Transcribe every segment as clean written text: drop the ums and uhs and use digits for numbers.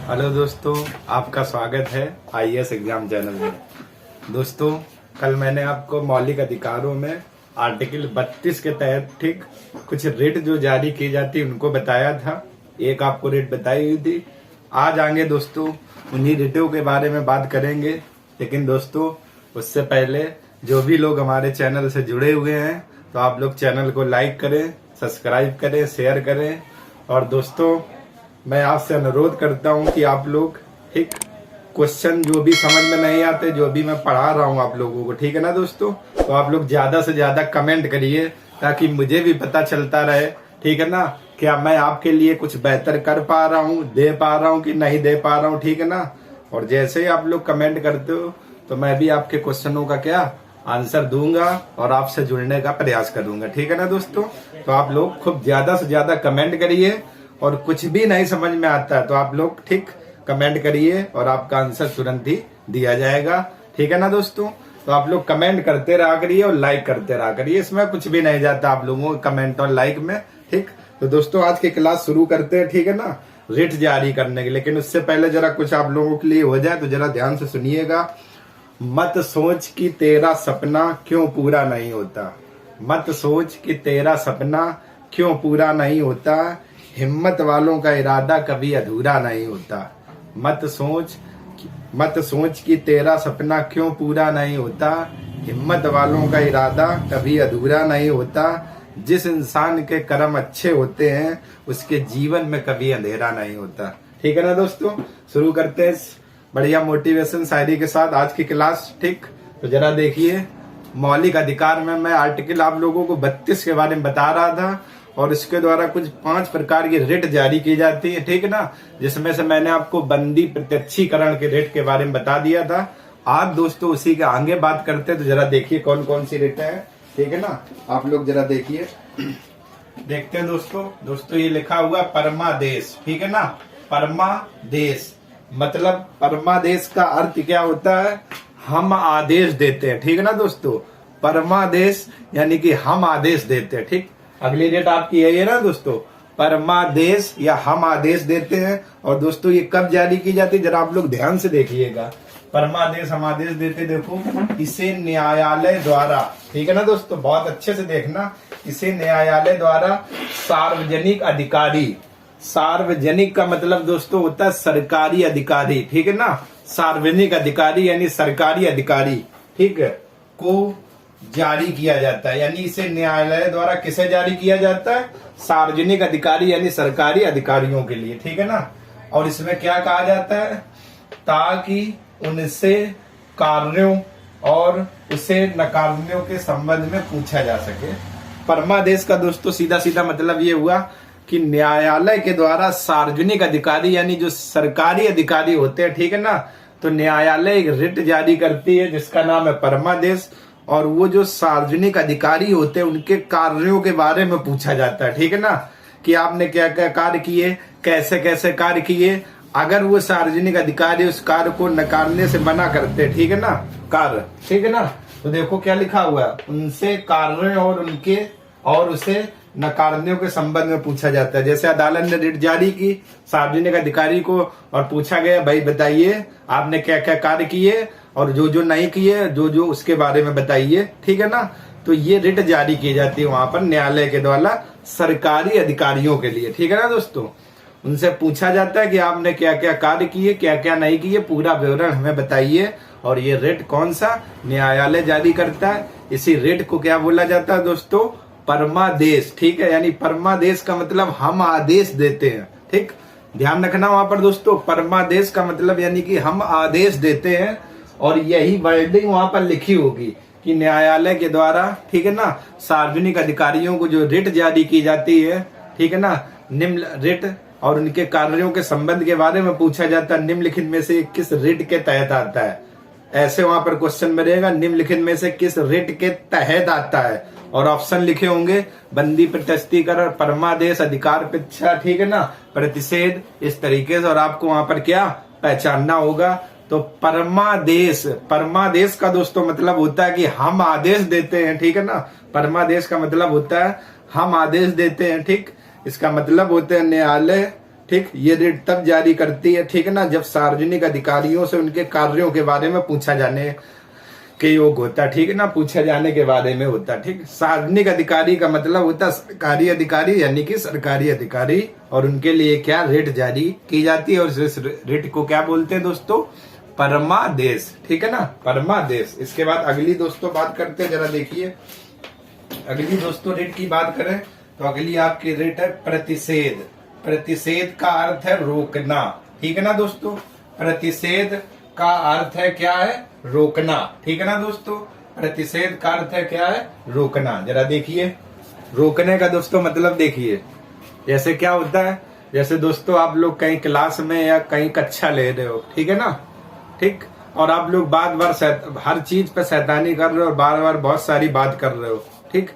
Hello दोस्तों, आपका स्वागत है आईएएस एग्जाम चैनल में। दोस्तों, कल मैंने आपको मौलिक अधिकारों में आर्टिकल 32 के तहत ठीक कुछ रिट जो जारी की जाती है उनको बताया था। एक आपको रिट बताई हुई थी। आज आगे दोस्तों उन्हीं रिटों के बारे में बात करेंगे। लेकिन दोस्तों उससे पहले जो भी लोग हमारे चैनल से जुड़े हुए हैं तो आप लोग चैनल को लाइक करें, सब्सक्राइब करें, शेयर करें। और दोस्तों मैं आपसे अनुरोध करता हूं कि आप लोग ठीक क्वेश्चन जो भी समझ में नहीं आते, जो भी मैं पढ़ा रहा हूं आप लोगों को, ठीक है ना दोस्तों, तो आप लोग ज्यादा से ज्यादा कमेंट करिए ताकि मुझे भी पता चलता रहे, ठीक है ना, क्या मैं आपके लिए कुछ बेहतर कर पा रहा हूं, दे पा रहा हूं कि नहीं दे पा रहा हूं, ठीक है ना। और जैसे ही आप लोग कमेंट करते हो तो मैं भी आपके क्वेश्चनों का क्या आंसर दूंगा और आपसे जुड़ने का प्रयास करूंगा, ठीक है ना दोस्तों। तो आप लोग खूब ज्यादा से ज्यादा कमेंट करिए और कुछ भी नहीं समझ में आता है तो आप लोग ठीक कमेंट करिए और आपका आंसर तुरंत ही दिया जाएगा, ठीक है ना दोस्तों। तो आप लोग कमेंट करते रहा करिए और लाइक करते रहा करिए, इसमें कुछ भी नहीं जाता आप लोगों को कमेंट और लाइक में, ठीक। तो दोस्तों आज की क्लास शुरू करते हैं, ठीक है ना, रिट जारी करने की। लेकिन उससे पहले जरा कुछ आप लोगों के लिए हो जाए तो जरा ध्यान से सुनिएगा। मत सोच कि तेरा सपना क्यों पूरा नहीं होता, मत सोच कि तेरा सपना क्यों पूरा नहीं होता, हिम्मत वालों का इरादा कभी अधूरा नहीं होता। मत सोच कि तेरा सपना क्यों पूरा नहीं होता, हिम्मत वालों का इरादा कभी अधूरा नहीं होता। जिस इंसान के कर्म अच्छे होते हैं उसके जीवन में कभी अंधेरा नहीं होता, ठीक है ना दोस्तों। शुरू करते हैं बढ़िया मोटिवेशन शायरी के साथ आज की क्लास, ठीक। तो जरा देखिए, मौलिक अधिकार में मैं आर्टिकल आप लोगों को 32 के बारे में बता रहा था और इसके द्वारा कुछ 5 प्रकार की रिट जारी की जाती है, ठीक है ना, जिसमें से मैंने आपको बंदी प्रत्यक्षीकरण के रिट के बारे में बता दिया था। आज दोस्तों उसी के आगे बात करते हैं। तो जरा देखिए कौन कौन सी रिट है, ठीक है ना, आप लोग जरा देखिए। देखते हैं दोस्तों ये लिखा हुआ परमादेश, ठीक है ना। परमादेश मतलब परमादेश का अर्थ क्या होता है, हम आदेश देते हैं, ठीक है ना दोस्तों। परमादेश यानी कि हम आदेश देते हैं, ठीक। अगली डेट आपकी यही है ना दोस्तों, परमादेश या हम आदेश देते हैं। और दोस्तों ये कब जारी की जाती है, जरा आप लोग ध्यान से देखिएगा। परमादेश हम आदेश देते, देखो इसे न्यायालय द्वारा, ठीक है ना दोस्तों, बहुत अच्छे से देखना, इसे न्यायालय द्वारा सार्वजनिक अधिकारी, सार्वजनिक का मतलब दोस्तों होता है सरकारी अधिकारी, ठीक है ना, सार्वजनिक अधिकारी यानी सरकारी अधिकारी, ठीक है, को जारी किया जाता है। यानी इसे न्यायालय द्वारा किसे जारी किया जाता है, सार्वजनिक अधिकारी यानी सरकारी अधिकारियों के लिए, ठीक है ना। और इसमें क्या कहा जाता है, ताकि उनसे कार्यों और उसे नकारने के संबंध में पूछा जा सके। परमादेश का दोस्तों सीधा सीधा मतलब ये हुआ कि न्यायालय के द्वारा सार्वजनिक अधिकारी यानी जो सरकारी अधिकारी होते हैं, ठीक है ना, तो न्यायालय एक रिट जारी करती है जिसका नाम है परमादेश। और वो जो सार्वजनिक अधिकारी होते हैं उनके कार्यों के बारे में पूछा जाता है, ठीक है ना, कि आपने क्या क्या कार्य किए, कैसे कैसे कार्य किए। अगर वो सार्वजनिक अधिकारी उस कार्य को नकारने से मना करते, ठीक है ना, कार्य, ठीक है ना, तो देखो क्या लिखा हुआ है, उनसे कार्य और उसे नकारने के संबंध में पूछा जाता है। जैसे अदालत ने रिट जारी की सार्वजनिक अधिकारी को और पूछा गया भाई बताइए आपने क्या क्या कार्य किए और जो जो नहीं किए, जो जो उसके बारे में बताइए, ठीक है ना। तो ये रिट जारी की जाती है वहां पर न्यायालय के द्वारा सरकारी अधिकारियों के लिए, ठीक है ना दोस्तों। उनसे पूछा जाता है कि आपने क्या क्या कार्य किए, क्या क्या नहीं किए, पूरा विवरण हमें बताइए। और ये रिट कौन सा न्यायालय जारी करता है, इसी रिट को क्या बोला जाता है दोस्तों, परमादेश, ठीक है। यानी परमादेश का मतलब हम आदेश देते हैं, ठीक, ध्यान रखना वहां पर दोस्तों। परमादेश का मतलब यानी कि हम आदेश देते हैं और यही वर्डिंग वहां पर लिखी होगी कि न्यायालय के द्वारा, ठीक है ना, सार्वजनिक अधिकारियों को जो रिट जारी की जाती है, ठीक है ना, निम्न रिट और उनके कार्यों के संबंध के बारे में पूछा जाता है, निम्नलिखित में से किस रिट के तहत आता है। ऐसे वहां पर क्वेश्चन में रहेगा निम्नलिखित में से किस रिट के तहत आता है और ऑप्शन लिखे होंगे बंदी प्रत्यक्षीकरण, परमादेश, अधिकार पिच्छा, ठीक है ना, प्रतिषेध, इस तरीके से। और आपको वहां पर क्या पहचानना होगा। तो परमादेश, परमादेश का दोस्तों मतलब होता है कि हम आदेश देते हैं, ठीक है ना। परमादेश का मतलब होता है हम आदेश देते हैं, ठीक। इसका मतलब होते हैं न्यायालय, ठीक, ये रेट तब जारी करती है, ठीक है ना, जब सार्वजनिक अधिकारियों से उनके कार्यों के बारे में पूछा जाने के योग होता, ठीक है ना, पूछा जाने के बारे में होता। ठीक, सार्वजनिक अधिकारी का मतलब होता सरकारी अधिकारी, यानी कि सरकारी अधिकारी, और उनके लिए क्या रेट जारी की जाती है, और इस रेट को क्या बोलते हैं दोस्तों, परमादेश। ठीक है ना, परमादेश। इसके बाद अगली दोस्तों बात करते हैं, जरा देखिए अगली दोस्तों रेट की बात करें तो अगली आपकी रेट है प्रतिषेध। प्रतिषेध का अर्थ है रोकना। ठीक है ना दोस्तों, प्रतिषेध का अर्थ है क्या है, रोकना। ठीक है ना दोस्तों, प्रतिषेध का अर्थ है क्या है, रोकना। जरा देखिए रोकने का दोस्तों मतलब देखिए, जैसे क्या होता है, जैसे दोस्तों आप लोग कहीं क्लास में या कहीं कक्षा ले रहे हो, ठीक है ना, ठीक, और आप लोग बार बार हर चीज पे शैतानी कर रहे हो और बार बार बहुत सारी बात कर रहे हो, ठीक,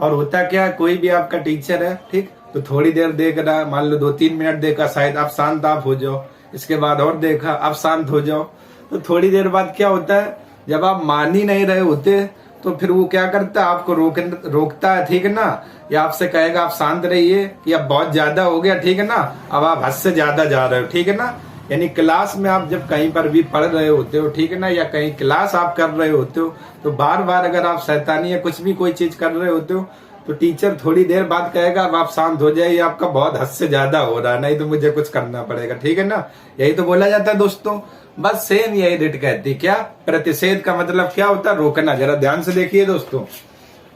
और होता क्या, कोई भी आपका टीचर है, ठीक, तो थोड़ी देर देख रहा, मान लो 2-3 मिनट देखा, शायद आप शांत आप हो जाओ, इसके बाद और देखा, आप शांत हो जाओ, तो थोड़ी देर बाद क्या होता है, जब आप मान ही नहीं रहे होते तो फिर वो क्या करता है, आपको रोकता है, ठीक है ना, या आपसे कहेगा आप शांत रहिए, कि अब बहुत ज्यादा हो गया, ठीक है ना, अब आप हद से ज्यादा जा रहे हो, ठीक है ना। यानी क्लास में आप जब कहीं पर भी पढ़ रहे होते हो, ठीक है ना, या कहीं क्लास आप कर रहे होते हो, तो बार बार अगर आप शैतानी या कुछ भी कोई चीज कर रहे होते हो, तो टीचर थोड़ी देर बाद कहेगा अब आप शांत हो जाइए, आपका बहुत हद से ज्यादा हो रहा है, नहीं तो मुझे कुछ करना पड़ेगा। ठीक है ना, यही तो बोला जाता है दोस्तों। बस सेम यही रेट कहती, क्या, प्रतिषेध का मतलब क्या होता है, रोकना। जरा ध्यान से देखिए दोस्तों,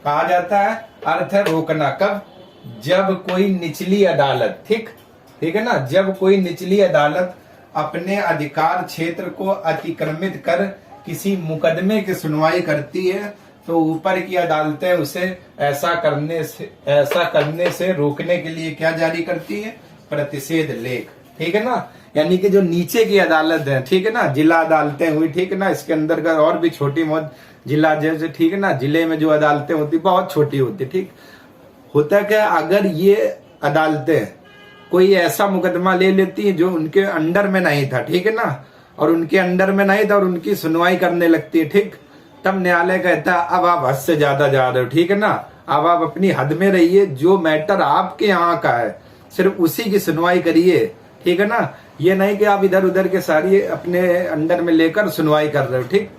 कहा जाता है अर्थ है रोकना। कब, जब कोई निचली अदालत, ठीक, ठीक है ना, जब कोई निचली अदालत अपने अधिकार क्षेत्र को अतिक्रमित कर किसी मुकदमे की सुनवाई करती है, तो ऊपर की अदालतें उसे ऐसा करने से रोकने के लिए क्या जारी करती है, प्रतिषेध लेख। ठीक है ना, यानी कि जो नीचे की अदालत है, ठीक है ना, जिला अदालतें हुई, ठीक है ना, इसके अंदर का और भी छोटी बहुत जिला जैसे, ठीक है ना, जिले में जो अदालतें होती बहुत छोटी होती, ठीक, होता क्या, अगर ये अदालतें कोई ऐसा मुकदमा ले लेती है जो उनके अंडर में नहीं था, ठीक है ना, और उनके अंडर में नहीं था और उनकी सुनवाई करने लगती है, ठीक, तब न्यायालय कहता है अब आप हद से ज्यादा जा रहे हो, ठीक है ना, अब आप अपनी हद में रहिए, जो मैटर आपके यहाँ का है सिर्फ उसी की सुनवाई करिए। ठीक है ना, ये नहीं कि आप इधर उधर के सारी अपने अंडर में लेकर सुनवाई कर रहे हो, ठीक,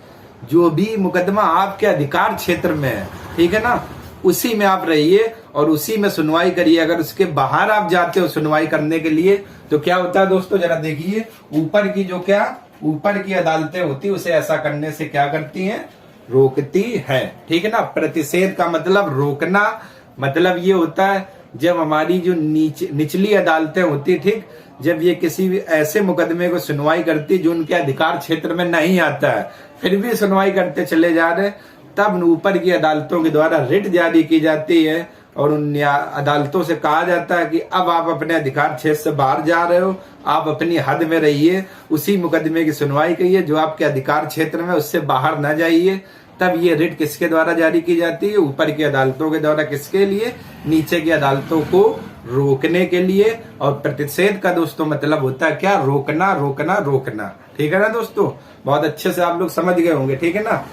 जो भी मुकदमा आपके अधिकार क्षेत्र में है, ठीक है ना, उसी में आप रहिए और उसी में सुनवाई करिए। अगर उसके बाहर आप जाते हो सुनवाई करने के लिए तो क्या होता है दोस्तों, जरा देखिए, ऊपर की जो क्या, ऊपर की अदालतें होती है उसे ऐसा करने से क्या करती हैं, रोकती है। ठीक है ना, प्रतिषेध का मतलब रोकना, मतलब ये होता है जब हमारी जो निचली अदालतें होती, ठीक, जब ये किसी भी ऐसे मुकदमे को सुनवाई करती जो उनके अधिकार क्षेत्र में नहीं आता है, फिर भी सुनवाई करते चले जा रहे, तब ऊपर की अदालतों के द्वारा रिट जारी की जाती है और उन अदालतों से कहा जाता है कि अब आप अपने अधिकार क्षेत्र से बाहर जा रहे हो, आप अपनी हद में रहिए, उसी मुकदमे की सुनवाई करिए जो आपके अधिकार क्षेत्र में, उससे बाहर न जाइए। तब ये रिट किसके द्वारा जारी की जाती है, ऊपर की अदालतों के द्वारा। किसके लिए, नीचे की अदालतों को रोकने के लिए। और प्रतिषेध का दोस्तों मतलब होता है क्या, रोकना, रोकना, रोकना। ठीक है ना दोस्तों, बहुत अच्छे से आप लोग समझ गए होंगे। ठीक है ना,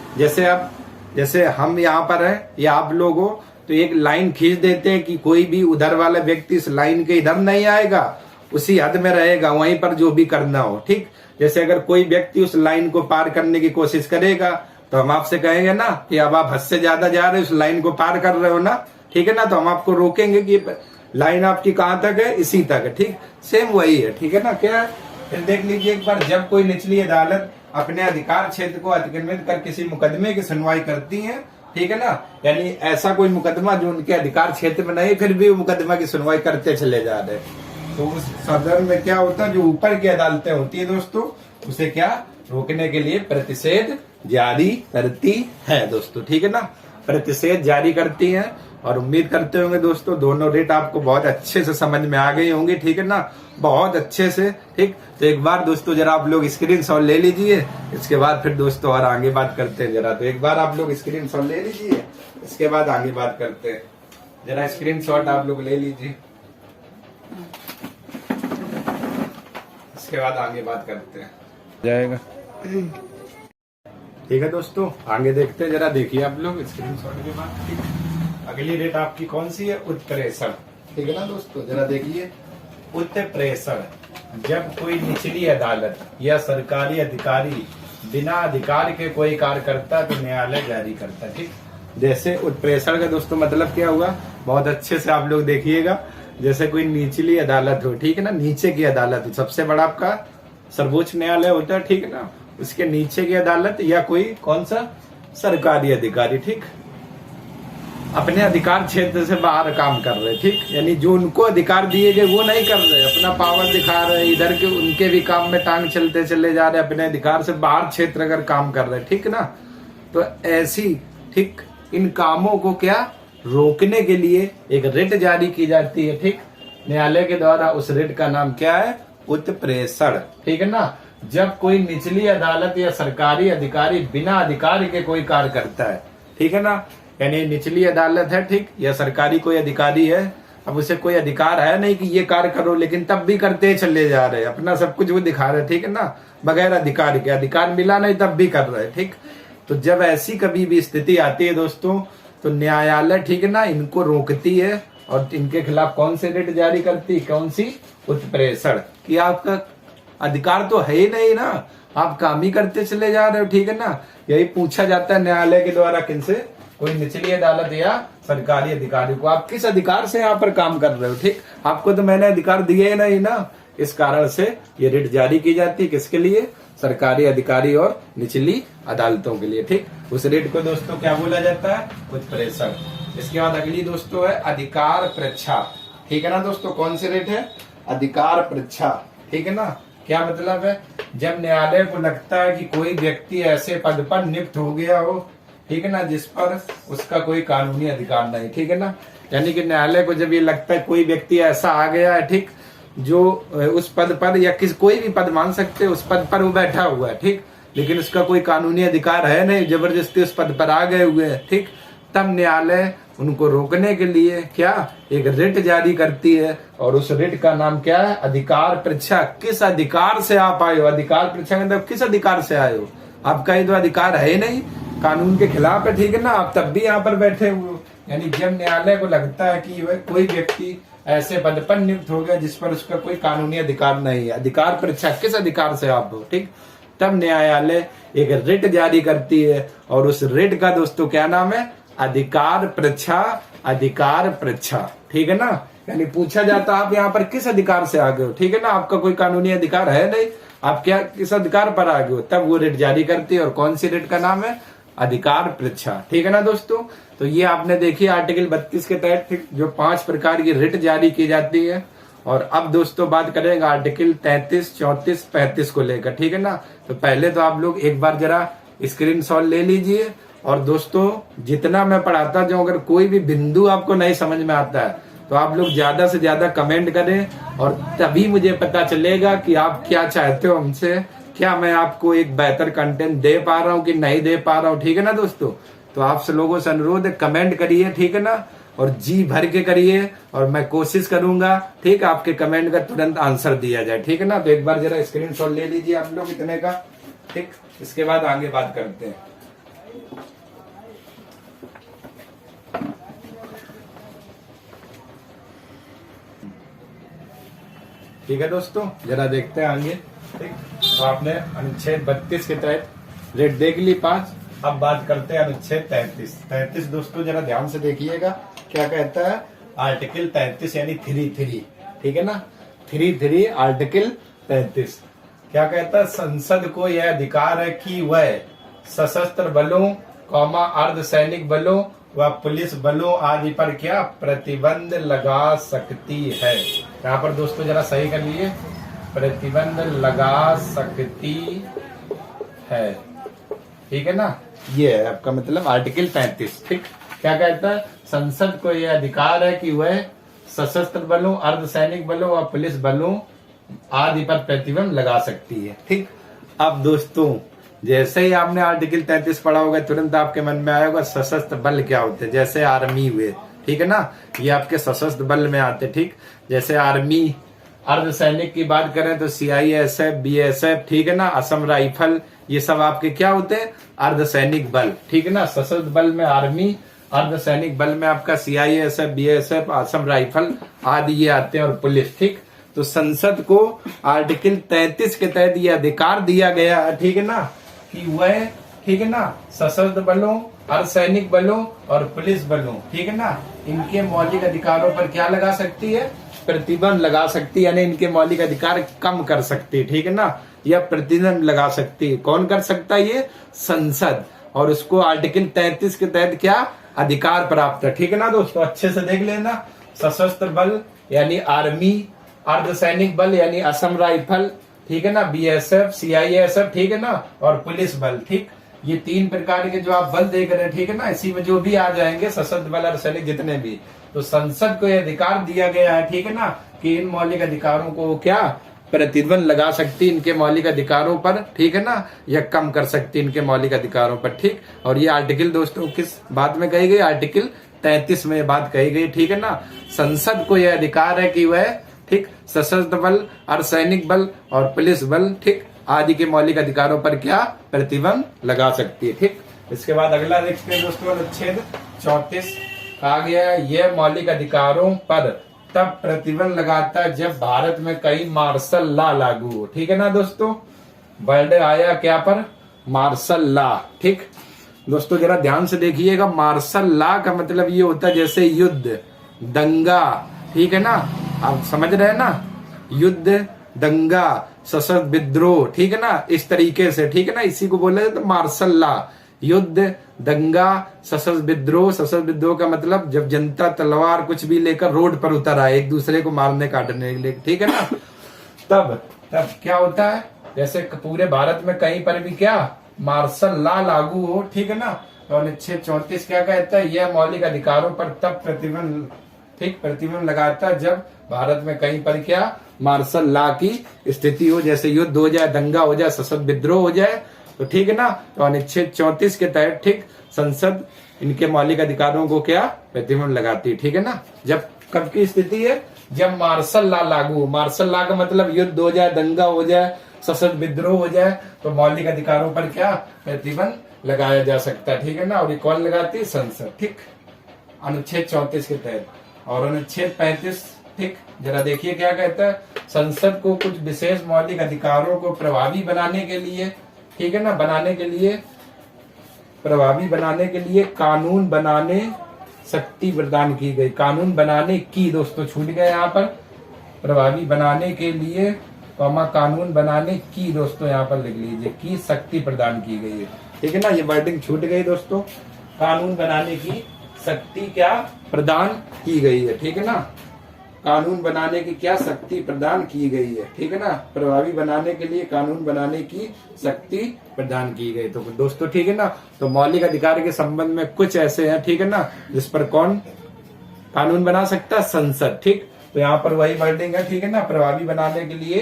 जैसे हम यहाँ पर हैं या आप लोग हो तो एक लाइन खींच देते हैं कि कोई भी उधर वाला व्यक्ति इस लाइन के इधर नहीं आएगा, उसी हद में रहेगा, वहीं पर जो भी करना हो। ठीक, जैसे अगर कोई व्यक्ति उस लाइन को पार करने की कोशिश करेगा तो हम आपसे कहेंगे ना कि अब आप हद से ज्यादा जा रहे हो, उस लाइन को पार कर रहे हो ना, ठीक है ना, तो हम आपको रोकेंगे कि लाइन आपकी कहाँ तक है, इसी तक है। ठीक, सेम वही है। ठीक है ना, क्या है, फिर देख लीजिए एक बार, जब कोई निचली अदालत अपने अधिकार क्षेत्र को अतिक्रमित कर किसी मुकदमे की सुनवाई करती है, ठीक है ना, यानी ऐसा कोई मुकदमा जो उनके अधिकार क्षेत्र में नहीं, फिर भी वो मुकदमा की सुनवाई करते चले जा रहे, तो उस सदन में क्या होता है, जो ऊपर की अदालतें होती है दोस्तों, उसे क्या, रोकने के लिए प्रतिषेध जारी करती है दोस्तों। ठीक है ना, प्रतिषेध जारी करती है। और उम्मीद करते होंगे दोस्तों दोनों रेट आपको बहुत अच्छे से समझ में आ गई होंगी। ठीक है ना, बहुत अच्छे से। ठीक, तो एक बार दोस्तों जरा आप लोग स्क्रीनशॉट ले लीजिए, इसके बाद फिर दोस्तों और आगे बात करते हैं। जरा तो एक बार आप लोग स्क्रीनशॉट ले लीजिए, इसके बाद आगे बात करते हैं। जरा स्क्रीनशॉट आप लोग ले लीजिए, इसके बाद आगे बात करते हैं। जाएगा, ठीक है दोस्तों, आगे देखते हैं। जरा देखिए आप लोग स्क्रीनशॉट के बाद। ठीक, अगली रेट आपकी कौन सी है, उत्प्रेषण। ठीक है ना दोस्तों, जरा देखिए उत्प्रेषण, जब कोई निचली अदालत या सरकारी अधिकारी बिना अधिकार के कोई कार्य करता है तो न्यायालय जारी करता है। ठीक, जैसे उत्प्रेषण का दोस्तों मतलब क्या हुआ, बहुत अच्छे से आप लोग देखिएगा। जैसे कोई निचली अदालत हो, ठीक है ना, नीचे की अदालत हो, सबसे बड़ा आपका सर्वोच्च न्यायालय होता है, ठीक है ना, उसके नीचे की अदालत या कोई कौन सा सरकारी अधिकारी, ठीक, अपने अधिकार क्षेत्र से बाहर काम कर रहे, ठीक, यानी जो उनको अधिकार दिए गए वो नहीं कर रहे, अपना पावर दिखा रहे, इधर के उनके भी काम में टांग चलते चले जा रहे, अपने अधिकार से बाहर क्षेत्र अगर काम कर रहे, ठीक ना, तो ऐसी, ठीक, इन कामों को क्या रोकने के लिए एक रिट जारी की जाती है, ठीक, न्यायालय के द्वारा। उस रिट का नाम क्या है, उत्प्रेषण, ठीक है ना। जब कोई निचली अदालत या सरकारी अधिकारी बिना अधिकार के कोई कार्य करता है, ठीक है ना, यानी निचली अदालत है, ठीक, या सरकारी कोई अधिकारी है, अब उसे कोई अधिकार है नहीं कि ये कार्य करो, लेकिन तब भी करते चले जा रहे, अपना सब कुछ वो दिखा रहे, ठीक है ना, बगैर अधिकार के, अधिकार मिला नहीं तब भी कर रहे, ठीक। तो जब ऐसी कभी भी स्थिति आती है दोस्तों, तो न्यायालय, ठीक है ना, इनको रोकती है और इनके खिलाफ कौन से रिट जारी करती है, कौन सी, उत्प्रेषण, कि आपका अधिकार तो है ही नहीं ना, आप काम ही करते चले जा रहे हो, ठीक है ना। यही पूछा जाता है न्यायालय के द्वारा, किनसे, कोई निचली अदालत या सरकारी अधिकारी को, आप किस अधिकार से यहाँ पर काम कर रहे हो, ठीक, आपको तो मैंने अधिकार दिए ही नहीं ना। इस कारण से ये रिट जारी की जाती है, किसके लिए, सरकारी अधिकारी और निचली अदालतों के लिए, ठीक। उस रिट को दोस्तों क्या बोला जाता है, उत्प्रेषण। इसके बाद अगली दोस्तों है अधिकार परीक्षा, ठीक है ना दोस्तों, कौन सी रिट है, अधिकार परीक्षा, ठीक है ना। क्या मतलब है, जब न्यायालय को लगता है कि कोई व्यक्ति ऐसे पद पर नियुक्त हो गया हो, ठीक है ना, जिस पर उसका कोई कानूनी अधिकार नहीं, ठीक है ना, यानी कि न्यायालय को जब ये लगता है कोई व्यक्ति ऐसा आ गया है, ठीक, जो उस पद पर या कोई भी पद मान सकते हैं, उस पद पर वो बैठा हुआ है, ठीक, लेकिन उसका कोई कानूनी अधिकार है नहीं, जबरदस्ती उस पद पर आ गए हुए हैं, ठीक, तब न्यायालय उनको रोकने के लिए क्या एक रिट जारी करती है, और उस रिट का नाम क्या है, अधिकार परीक्षा। किस अधिकार से आप आए हो, अधिकार परीक्षा का मतलब किस अधिकार से आए हो, आपका ये तो अधिकार है ही नहीं, कानून के खिलाफ है, ठीक है ना, आप तब भी यहाँ पर बैठे हुए हो। यानी जब न्यायालय को लगता है कि वह कोई व्यक्ति ऐसे पद पर नियुक्त हो गया जिस पर उसका कोई कानूनी अधिकार नहीं है, अधिकार परीक्षा किस अधिकार से आप हो, ठीक, तब न्यायालय एक रिट जारी करती है, और उस रिट का दोस्तों क्या नाम है, अधिकार परीक्षा, अधिकार परीक्षा, ठीक है ना। यानी पूछा जाता आप यहाँ पर किस अधिकार से आ गए हो, ठीक है ना, आपका कोई कानूनी अधिकार है नहीं, आप क्या किस अधिकार पर आ गए हो, तब वो रिट जारी करती है, और कौन सी रिट का नाम है, अधिकार परीक्षा, ठीक है ना दोस्तों। तो ये आपने देखी आर्टिकल 32 के तहत, ठीक, जो 5 प्रकार की रिट जारी की जाती है। और अब दोस्तों बात करेंगे आर्टिकल 33, 34, 35 को लेकर, ठीक है ना। तो पहले तो आप लोग एक बार जरा स्क्रीनशॉट ले लीजिए, और दोस्तों जितना मैं पढ़ाता जाऊं, अगर कोई भी बिंदु आपको नहीं समझ में आता है तो आप लोग ज्यादा से ज्यादा कमेंट करें, और तभी मुझे पता चलेगा कि आप क्या चाहते हो हमसे, क्या मैं आपको एक बेहतर कंटेंट दे पा रहा हूँ कि नहीं दे पा रहा हूँ, ठीक है ना दोस्तों। तो आप सब लोगों से अनुरोध है, कमेंट करिए, ठीक है ना, और जी भर के करिए, और मैं कोशिश करूंगा, ठीक, आपके कमेंट का तुरंत आंसर दिया जाए, ठीक है ना। तो एक बार जरा स्क्रीनशॉट ले लीजिए आप लोग इतने का, ठीक, इसके बाद आगे बात करते हैं। ठीक है दोस्तों, जरा देखते हैं आगे, ठीक। तो आपने अनुच्छेद 32 के तहत रेट देख ली 5, अब बात करते हैं अनुच्छेद 33। 33 दोस्तों जरा ध्यान से देखिएगा, क्या कहता है, आर्टिकल 33 यानी 33, ठीक है ना, 33 आर्टिकल 33 क्या कहता है, संसद को यह अधिकार है कि वह सशस्त्र बलों, अर्धसैनिक बलों व पुलिस बलों आदि पर क्या प्रतिबंध लगा सकती है। यहाँ पर दोस्तों जरा सही कर लिए, प्रतिबंध लगा सकती है, ठीक है ना, ये है आपका मतलब आर्टिकल 35, ठीक। क्या कहता है, संसद को यह अधिकार है कि वह सशस्त्र बलों, अर्धसैनिक बलों और पुलिस बलों आदि पर प्रतिबंध लगा सकती है, ठीक। अब दोस्तों जैसे ही आपने आर्टिकल 33 पढ़ा होगा, तुरंत आपके मन में आया होगा सशस्त्र बल क्या होते हैं, जैसे आर्मी हुए, ठीक है ना, ये आपके सशस्त्र बल में आते, ठीक। जैसे आर्मी, अर्धसैनिक की बात करें तो CISF, BSF, ठीक है ना, असम राइफल, ये सब आपके क्या होते हैं, अर्धसैनिक बल, ठीक है ना। सशस्त्र बल में आर्मी, अर्धसैनिक बल में आपका CISF, BSF, असम राइफल आदि ये आते हैं, और पुलिस, ठीक। तो संसद को आर्टिकल 33 के तहत यह अधिकार दिया गया है, ठीक है ना, कि वह, ठीक है ना, सशस्त्र बलों, अर्धसैनिक बलों और पुलिस बलों, ठीक है ना, इनके मौलिक अधिकारों पर क्या लगा सकती है, प्रतिबंध लगा सकती है, यानी इनके मौलिक अधिकार कम कर सकती है, ठीक है ना, या प्रतिबंध लगा सकती है। कौन कर सकता है? ये संसद। और उसको आर्टिकल 33 के तहत क्या अधिकार प्राप्त है, ठीक है ना दोस्तों, अच्छे से देख लेना। सशस्त्र बल यानी आर्मी, अर्धसैनिक बल यानी असम राइफल, ठीक है ना, बीएसएफ, सीआईएसएफ, ठीक है ना, और पुलिस बल, ठीक, ये 3 प्रकार के जो आप बल देख रहे हैं, ठीक है ना, इसी में जो भी आ जाएंगे सशस्त्र बल, अर्धसैनिक, जितने भी, तो संसद को यह अधिकार दिया गया है, ठीक है ना, कि इन मौलिक अधिकारों को क्या प्रतिबंध लगा सकती इनके मौलिक अधिकारों पर, ठीक है ना, या कम कर सकती इनके मौलिक अधिकारों पर, ठीक। और ये आर्टिकल दोस्तों किस बात में कही गई? आर्टिकल 33 में बात कही गई, ठीक है ना। संसद को यह अधिकार है कि वह, ठीक, सशस्त्र बल, अर्धसैनिक बल और पुलिस बल, ठीक, आदि के मौलिक अधिकारों पर क्या प्रतिबंध लगा सकती है, ठीक। इसके बाद अगला देखते हैं दोस्तों, अनुच्छेद 34 आ गया, यह मौलिक अधिकारों पर तब प्रतिबंध लगाता है जब भारत में कई मार्शल लॉ लागू हो, ठीक है ना दोस्तों। वर्ड आया क्या पर? मार्शल लॉ, ठीक। दोस्तों जरा ध्यान से देखिएगा, मार्शल लॉ का मतलब ये होता है जैसे युद्ध, दंगा, ठीक है ना, आप समझ रहे हैं ना, युद्ध, दंगा, सशस्त्र विद्रोह, ठीक है ना, इस तरीके से, ठीक है ना, इसी को बोला जाता है मार्शल लॉ। युद्ध, दंगा, सशस्त्र विद्रोह। सशस्त्र विद्रोह का मतलब जब जनता तलवार कुछ भी लेकर रोड पर उतर आए एक दूसरे को मारने काटने के लिए, ठीक है ना, तब क्या होता है, जैसे पूरे भारत में कहीं पर भी क्या मार्शल लॉ लागू हो, ठीक है ना। तो अनुच्छेद 34 क्या कहता है? यह मौलिक अधिकारों पर तब प्रतिबंध, ठीक, प्रतिबंध लगाता है जब भारत में कहीं पर क्या मार्शल लॉ की स्थिति हो, जैसे युद्ध हो जाए, दंगा हो जाए, सशस्त्र विद्रोह हो जाए, तो ठीक है ना। तो अनुच्छेद 34 के तहत, ठीक, संसद इनके मौलिक अधिकारों को क्या प्रतिबंध लगाती है, ठीक है ना। जब कब की स्थिति है? जब मार्शल लॉ लागू हो। मार्शल लॉ का मतलब युद्ध हो जाए, दंगा हो जाए, सशस्त्र विद्रोह हो जाए, तो मौलिक अधिकारों पर क्या प्रतिबंध लगाया जा सकता है, ठीक है ना। और ये कौन लगाती है? संसद, ठीक, अनुच्छेद 34 के तहत। और अनुच्छेद 35, ठीक, जरा देखिए क्या कहता है, संसद को कुछ विशेष मौलिक अधिकारों को प्रभावी बनाने के लिए, ठीक है ना, बनाने के लिए, प्रभावी बनाने के लिए कानून बनाने शक्ति प्रदान की गई। कानून बनाने की, दोस्तों छूट गए यहाँ पर, प्रभावी बनाने के लिए, कानून बनाने की, दोस्तों यहाँ पर लिख लीजिए, की शक्ति प्रदान की गई है, ठीक है ना, ये वर्डिंग छूट गई दोस्तों। कानून बनाने की शक्ति क्या प्रदान की गई है, ठीक है ना, कानून बनाने की क्या शक्ति प्रदान की गई है, ठीक है ना, प्रभावी बनाने के लिए कानून बनाने की शक्ति प्रदान की गई। तो दोस्तों ठीक है ना, तो मौलिक अधिकार के संबंध में कुछ ऐसे हैं, ठीक है ना, जिस पर कौन कानून बना सकता है? संसद, ठीक। तो यहाँ पर वही वर्डिंग है, ठीक है ना, प्रभावी बनाने के लिए,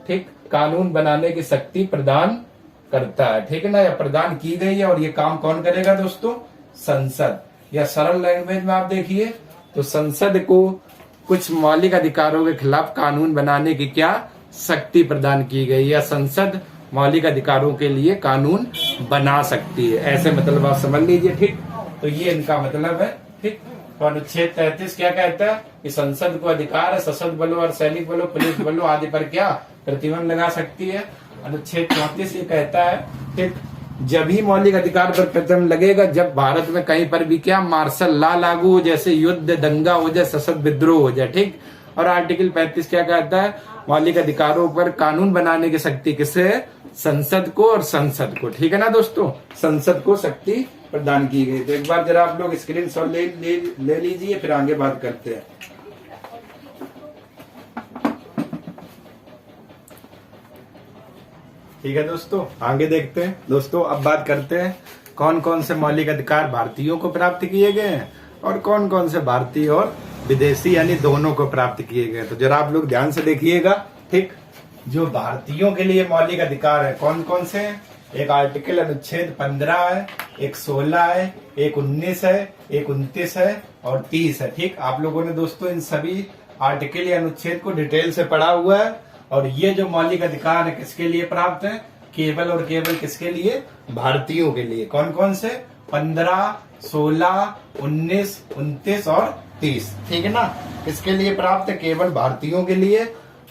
ठीक, कानून बनाने की शक्ति प्रदान करता है, ठीक है ना, या प्रदान की गई है। और ये काम कौन करेगा दोस्तों? संसद। या सरल लैंग्वेज में आप देखिए तो संसद को कुछ मौलिक अधिकारों के खिलाफ कानून बनाने की क्या शक्ति प्रदान की गई, या संसद मौलिक अधिकारों के लिए कानून बना सकती है, ऐसे मतलब आप समझ लीजिए, ठीक। तो ये इनका मतलब है, ठीक। तो अनुच्छेद 33 क्या कहता है कि संसद को अधिकार है सशस्त्र बलों और सैनिक बलों, पुलिस बलों आदि पर क्या प्रतिबंध लगा सकती है। अनुच्छेद 34 ये कहता है, ठीक, जब ही मौलिक अधिकार पर प्रतिबंध लगेगा जब भारत में कहीं पर भी क्या मार्शल लॉ लागू हो, जैसे युद्ध, दंगा हो जाए, सशस्त्र विद्रोह हो जाए, ठीक। और आर्टिकल 35 क्या कहता है? मौलिक अधिकारों पर कानून बनाने की शक्ति किसे है? संसद को, और संसद को, ठीक है ना दोस्तों, संसद को शक्ति प्रदान की गई। तो एक बार जरा आप लोग स्क्रीनशॉट ले लीजिए, फिर आगे बात करते हैं। ठीक है दोस्तों, आगे देखते हैं। दोस्तों अब बात करते हैं कौन कौन से मौलिक अधिकार भारतीयों को प्राप्त किए गए हैं और कौन कौन से भारतीय और विदेशी यानी दोनों को प्राप्त किए गए। तो जरा आप लोग ध्यान से देखिएगा, ठीक। जो भारतीयों के लिए मौलिक अधिकार है कौन कौन से हैं? एक आर्टिकल अनुच्छेद 15 है, एक 16 है, एक 19 है, एक 29 है और 30 है, ठीक। आप लोगों ने दोस्तों इन सभी आर्टिकल या अनुच्छेद को डिटेल से पढ़ा हुआ है। और ये जो मौलिक अधिकार है किसके लिए प्राप्त है? केवल और केवल किसके लिए? भारतीयों के लिए। कौन कौन से? 15, 16, 19, 29 और 30, ठीक है ना। किसके लिए प्राप्त है? केवल भारतीयों के लिए।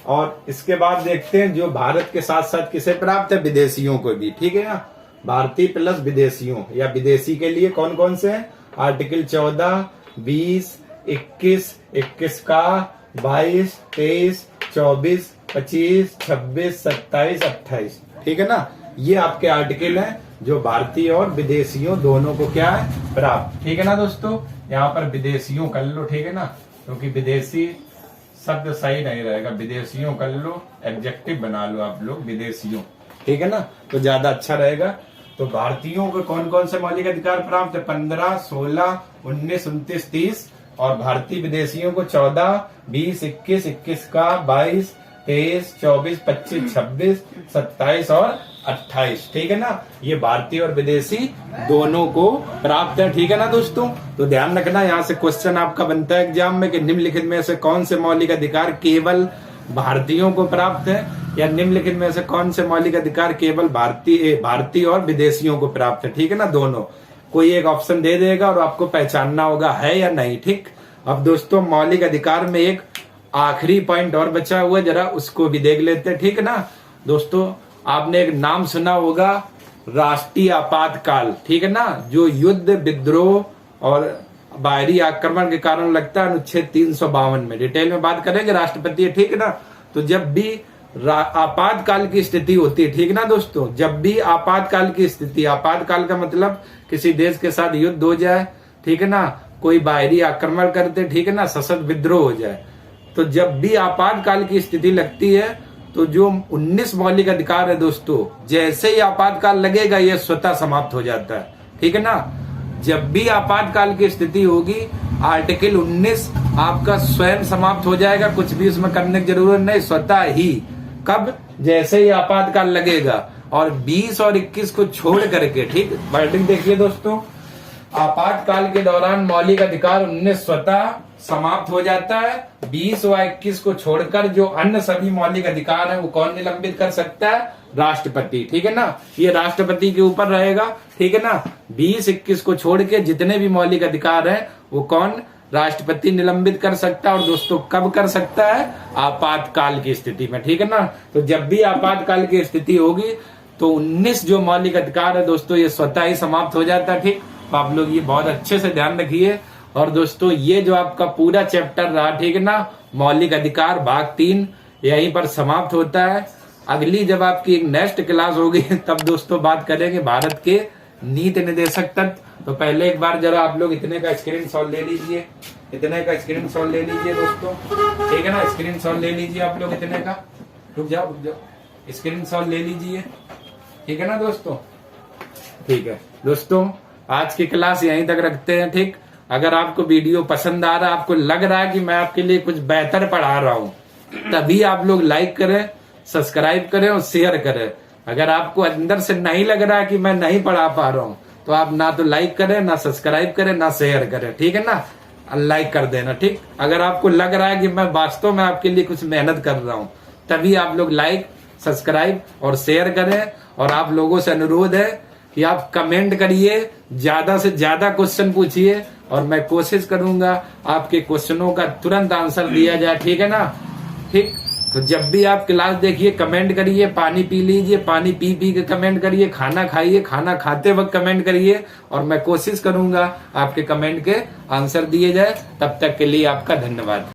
और इसके बाद देखते हैं जो भारत के साथ साथ किसे प्राप्त है, विदेशियों को भी। ठीक है ना, भारतीय प्लस विदेशियों या विदेशी के लिए कौन कौन से हैं, आर्टिकल 14, 20, 21, 21 का, 22, 23, 24, 25, 26, 27, 28। ठीक है ना, ये आपके आर्टिकल हैं जो भारतीय और विदेशियों दोनों को क्या है, प्राप्त। ठीक है ना दोस्तों, यहाँ पर विदेशियों कर लो। ठीक है ना, क्योंकि विदेशी शब्द सही नहीं रहेगा, विदेशियों कर लो, एडजेक्टिव बना लो आप लोग विदेशियों। ठीक है ना, तो ज्यादा अच्छा रहेगा। तो भारतीयों को कौन कौन से मौलिक अधिकार प्राप्त है, 15, 16, 19, 29, 30। और भारतीय विदेशियों को 14, 20, 21, 21 का, 22, 23, 24, 25, 26, 27 और 28। ठीक है ना, ये भारतीय और विदेशी दोनों को प्राप्त है। ठीक है ना दोस्तों, तो ध्यान रखना, यहाँ से क्वेश्चन आपका बनता है एग्जाम में कि निम्नलिखित में से कौन से मौलिक अधिकार केवल भारतीयों को प्राप्त है, या निम्नलिखित में से कौन से मौलिक अधिकार केवल भारतीय और विदेशियों को प्राप्त है। ठीक है ना, दोनों कोई एक ऑप्शन दे देगा और आपको पहचानना होगा है या नहीं। ठीक, अब दोस्तों मौलिक अधिकार में एक आखिरी पॉइंट और बचा हुआ है, जरा उसको भी देख लेते हैं। ठीक है ना दोस्तों, आपने एक नाम सुना होगा, राष्ट्रीय आपातकाल। ठीक है ना, जो युद्ध, विद्रोह और बाहरी आक्रमण के कारण लगता है, अनुच्छेद 352 में डिटेल में बात करेंगे, राष्ट्रपति। ठीक है ना, तो जब भी आपातकाल की स्थिति होती है, ठीक ना दोस्तों, जब भी आपातकाल की स्थिति, आपातकाल का मतलब किसी देश के साथ युद्ध हो जाए, ठीक है ना, कोई बाहरी आक्रमण करते, ठीक है ना, सशस्त्र विद्रोह हो जाए, तो जब भी आपातकाल की स्थिति लगती है तो जो 19 मौलिक अधिकार है दोस्तों, जैसे ही आपातकाल लगेगा ये स्वतः समाप्त हो जाता है। ठीक है ना, जब भी आपातकाल की स्थिति होगी आर्टिकल 19 आपका स्वयं समाप्त हो जाएगा, कुछ भी उसमें करने की जरूरत नहीं, स्वतः ही। कब, जैसे ही आपातकाल लगेगा। और 20 और 21 को छोड़ करके, ठीक, वर्डिंग देखिए दोस्तों, आपातकाल के दौरान मौलिक अधिकार 19 स्वतः समाप्त हो जाता है। 20 व 21 को छोड़कर जो अन्य सभी मौलिक अधिकार है वो कौन निलंबित कर सकता है, राष्ट्रपति। ठीक है ना, ये राष्ट्रपति के ऊपर रहेगा। ठीक है ना, 20, 21 को छोड़ के जितने भी मौलिक अधिकार है वो कौन, राष्ट्रपति निलंबित कर सकता है। और दोस्तों कब कर सकता है, आपातकाल की स्थिति में। ठीक है ना, तो जब भी आपातकाल की स्थिति होगी तो 19 जो मौलिक अधिकार है दोस्तों ये स्वतः ही समाप्त हो जाता है। ठीक, तो आप लोग ये बहुत अच्छे से ध्यान रखिए। और दोस्तों ये जो आपका पूरा चैप्टर रहा, ठीक है ना, मौलिक अधिकार भाग 3 यहीं पर समाप्त होता है। अगली जब आपकी एक नेक्स्ट क्लास होगी तब दोस्तों बात करेंगे भारत के नीति निर्देशक तत्व। तो पहले एक बार जरा आप लोग इतने का स्क्रीनशॉट ले लीजिए, इतने का स्क्रीनशॉट ले लीजिए दोस्तों। ठीक है ना, स्क्रीनशॉट ले लीजिए आप लोग इतने का, रुक जाओ, स्क्रीनशॉट ले लीजिए। ठीक है ना दोस्तों, ठीक है दोस्तों, आज की क्लास यहीं तक रखते हैं। ठीक, अगर आपको वीडियो पसंद आ रहा है, आपको लग रहा है कि मैं आपके लिए कुछ बेहतर पढ़ा रहा हूं, तभी आप लोग लाइक करें, सब्सक्राइब करें और शेयर करें। अगर आपको अंदर से नहीं लग रहा है कि मैं नहीं पढ़ा पा रहा हूं, तो आप ना तो लाइक करें, ना सब्सक्राइब करें, ना शेयर करें। ठीक है ना, लाइक कर देना। ठीक, अगर आपको लग रहा है कि मैं वास्तव में आपके लिए कुछ मेहनत कर रहा हूं, तभी आप लोग लाइक, सब्सक्राइब और शेयर करें। और आप लोगों से अनुरोध है कि आप कमेंट करिए, ज्यादा से ज्यादा क्वेश्चन पूछिए और मैं कोशिश करूंगा आपके क्वेश्चनों का तुरंत आंसर दिया जाए। ठीक है ना, ठीक, तो जब भी आप क्लास देखिए कमेंट करिए, पानी पी लीजिए, पानी पी पी के कमेंट करिए, खाना खाइए, खाना खाते वक्त कमेंट करिए, और मैं कोशिश करूंगा आपके कमेंट के आंसर दिए जाए। तब तक के लिए आपका धन्यवाद।